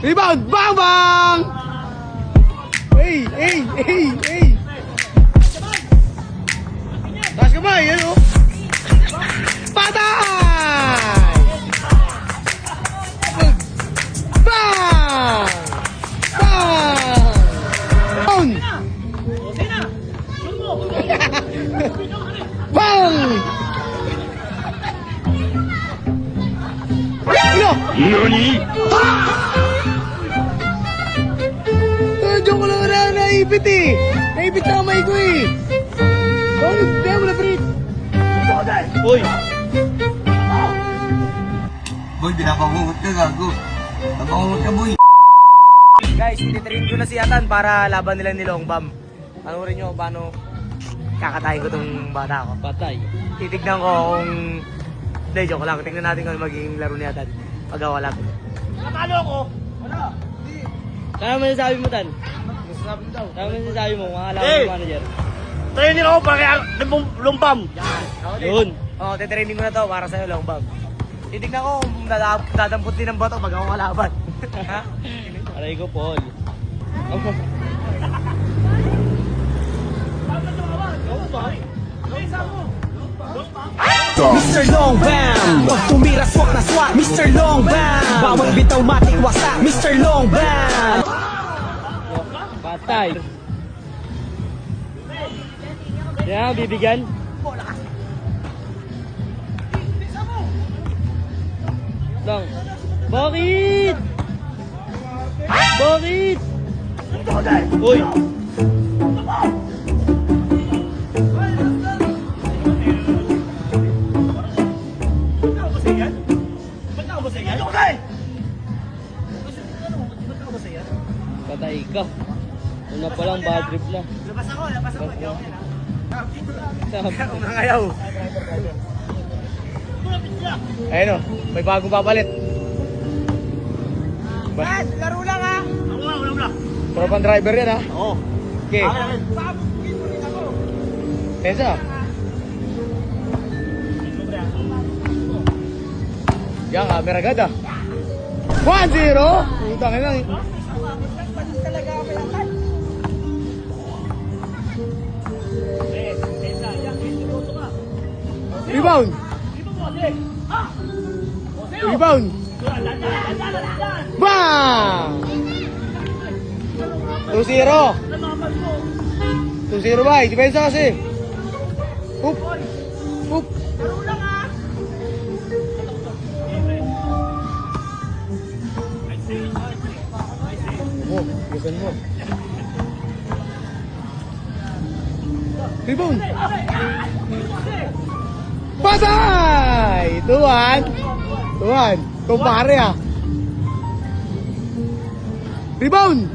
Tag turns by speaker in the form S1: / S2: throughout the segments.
S1: Rebound! Bang! Bang! Hey! Hey! Hey! Hey! Taas kamay! Yan o! Patay! Bang! Bang! Bang! Bang! Ano?
S2: NANI?!
S1: Joke lang na, naipit eh. Naipit na kamay ko eh. Ano? Kaya mo na, Fred.
S2: Uy!
S3: Boy, pinapangungot ka, gago. Napangungot ka, boy.
S1: Guys, tinitrain ko na si Atan para laban nila ni Longbam. Ano rin nyo paano kakatayin ko tong bata ko.
S2: Patay.
S1: Titignan ko kung... Hindi, joke lang. Tignan natin kung magiging laro ni Atan. Pagkawala ko.
S2: Nakalo ako! Wala! Kaya mo nasabi mo, Tan?
S1: Masasabi daw.
S2: Kaya mo nasabi mo, mga alam
S3: Hey!
S2: mo, manager.
S3: Training ako para kaya lumpam.
S2: Yun.
S1: Oo, titraining ko na to para sa'yo, Longbam. Titignan ko kung dadampot din ng bato pag ako kalaban. Ha?
S2: Aray ko, Paul.
S4: Mr. Long Bam, pag tumira swak na swak, Mr. Long Bam, bawat bitaw matik wasak, Mr. Long Bam.
S2: Patay. Yan, bibigyan. Lang. Bakit? Bakit? Uy! Patay ka. Una pa lang, bad trip na.
S1: Labas ako.
S2: Sabi.
S1: Umangayaw. Ayun o, may bagong papalit. Laro lang ha.
S3: Wala.
S1: Tropang driver yan ha.
S3: Oo.
S1: Okay. Tensa. Yan, camera agad ah. 1-0. Utang ina. Rebound. Rebound. Bang! 2-0. 2-0 ba? Depensa kasi. Hoop. Hoop. Oh, gusto mo. Rebound. Patay! 2-1. Kumpare ah. Rebound.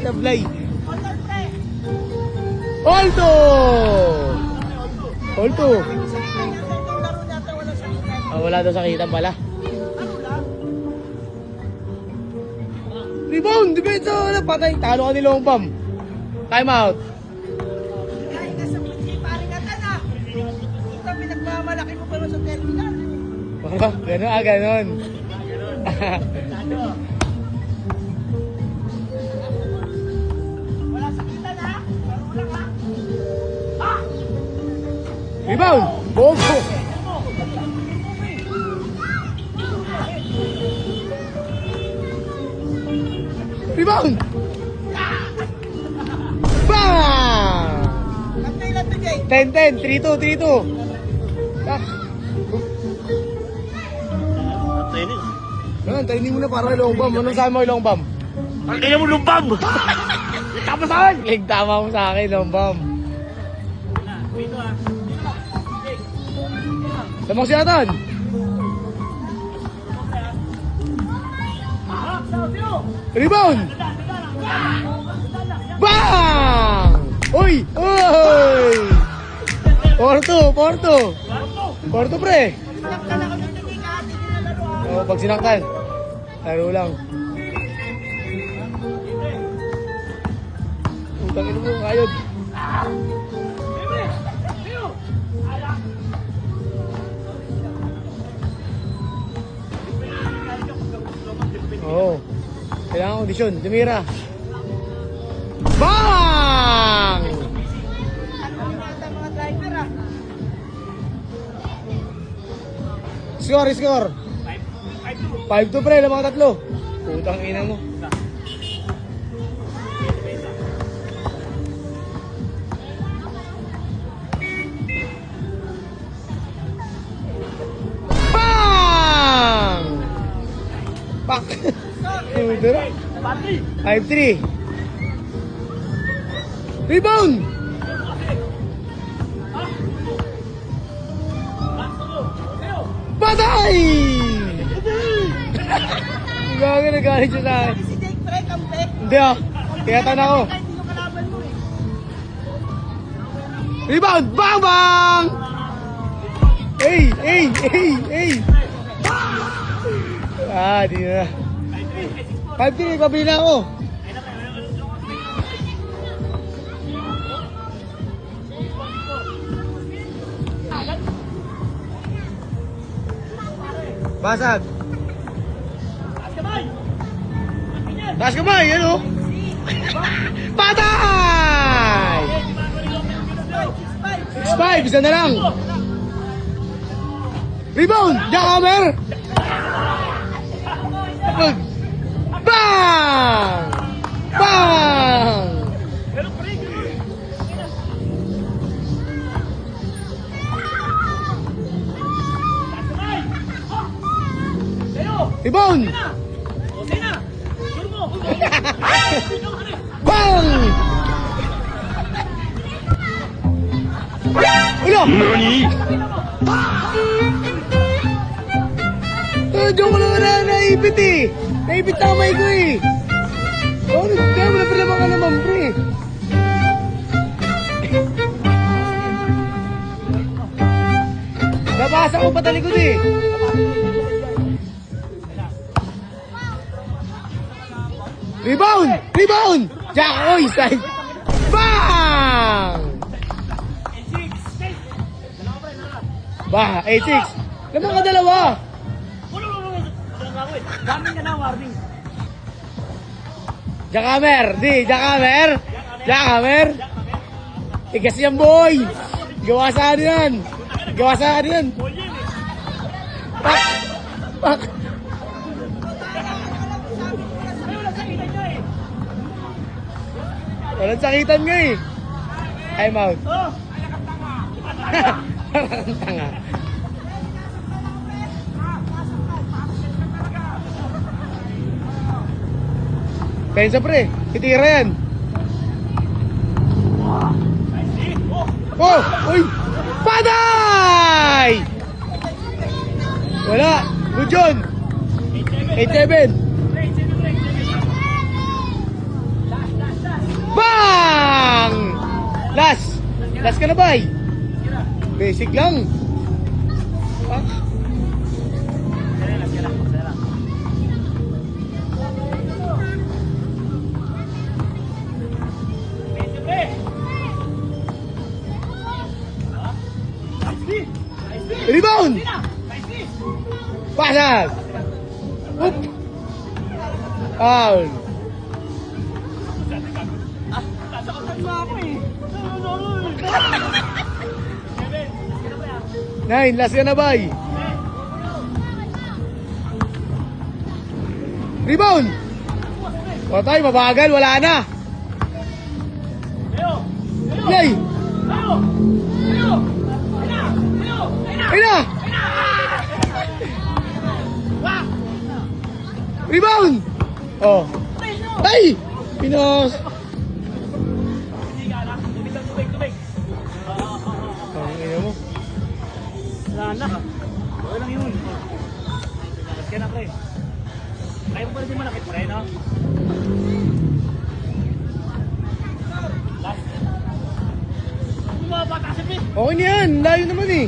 S1: Sablay. Alto! Alto! Wala daw sakitan pala. Rebound! Depensa! Wala patay. Talo ka ni Longbam. Time out.
S5: Pinagmamalaki mo pa sa terminal.
S1: Ganon ah, ganon.
S5: Wala sakitan ha? Laro lang ha?
S1: Rebound! Bobo! Rebound! Bang!
S5: Kantay lang to, Jay.
S1: 10-10, 3-2. Ah.
S3: Training.
S1: Yan, training mo na para kay Longbam. Anong sabi mo kay Longbam?
S3: Ang kaya mo lumpam. Tama sa akin.
S1: Tama mo sa akin, Longbam. Lamang si Atan. Rebound! Bang! Uy! Uy! Porto pre! Oo, pag sinaktan. Laro lang. Utang ino mo, kayod.
S5: Oo. Kailangan kondisyon. Dumira. Bang! Score. 5-2 pre, lamang tatlo. Putang ina mo. Bang! Pak! Udara. 5-3. Rebound! Patay! Gaga, nagalit siya sa akin.
S6: Si Jake Pre, comeback.
S5: Hindi ah. Kaya tan ako.
S6: Kahit hindi yung kalaban mo eh.
S5: Rebound! Bang! Bang! Hey! Ah, di na. 5-3, pabili na ako. Basag. Taas kamay, ano? Patay! 6-5, isa na lang. Rebound! Jackhammer! Bang! Bang! Rebound! Bang! Ulo! Diyan ko lang naipit eh. Naipit na kamay ko eh. Oh, kaya mo na pala ka naman pre. Nabasa ko pa talikod eh. Rebound! Jack, oy, side. Bang! Bah, 8-6. Lamang ka dalawa. Jackhammer. Ikas yan, boy. Gawa sa ano yan. Pak. Walang sakitan nga eh. Time out. Tanga. Pensa pre, titira yan. Oh! Uy! Patay! Wala. Good John. 8-7. Bang! Last ka na ba? Basic lang. Ah. Rebound! Pasag! Oop! Foul! Nine, last ka na ba? Rebound! Patay, mabagal, wala na! Yay! Ayun na! Rebound! Oh. Ay! Pinos! Ang ina mo.
S2: Wala na. Okay lang yun. Mas ka na, pre. Kaya mo pa rin malakit, pre, no? Last. Bumabatasin, pre.
S5: Okay na yan, layo naman eh.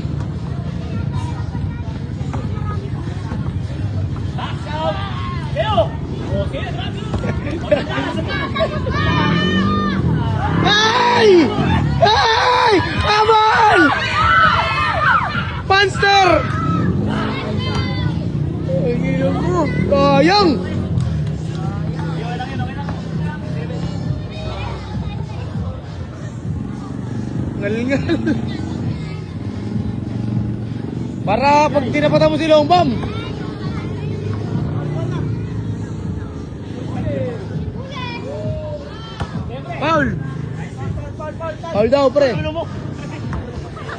S2: Last out. Leo! Okay, grabe.
S5: Ay! Ay! Amal! Monster! Ang ina mo. Sayang! Ngal-ngal. Para pag tinapatan mo si Longbam. Foul. Foul daw, pre.
S2: Ano mo?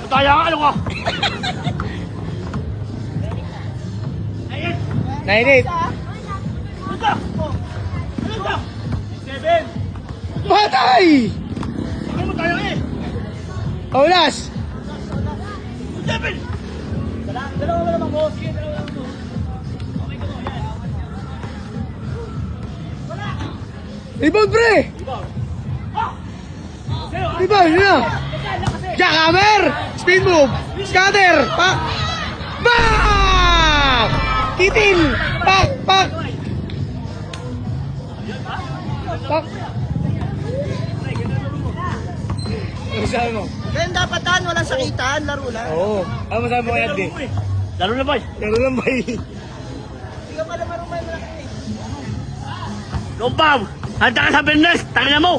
S2: Taya ka, ano ka?
S5: 9-8.
S2: Ano ka? Ano ka? 7.
S5: Patay!
S2: Ano mo tayo eh?
S5: Paulas!
S2: 7. Dalawa mo naman, boss. Sige, dalawa naman, boss. Okay ko mo, yan.
S5: Rebound, pre! Rebound, yun na! Jackhammer! Spin move! Scatter! Pak! Bang! Titin! Pak! Pak! Pak! Ano sabi mo?
S6: Ganyan dapat tan, walang sakitan, laro lang.
S5: Oo. Ano masabi mo kay Adli?
S2: Lalo na, boy.
S5: Laro lang ba
S6: Hindi ka pala marumay malaki.
S2: Lombam! Handa ka sa Bernes! Tangina mo!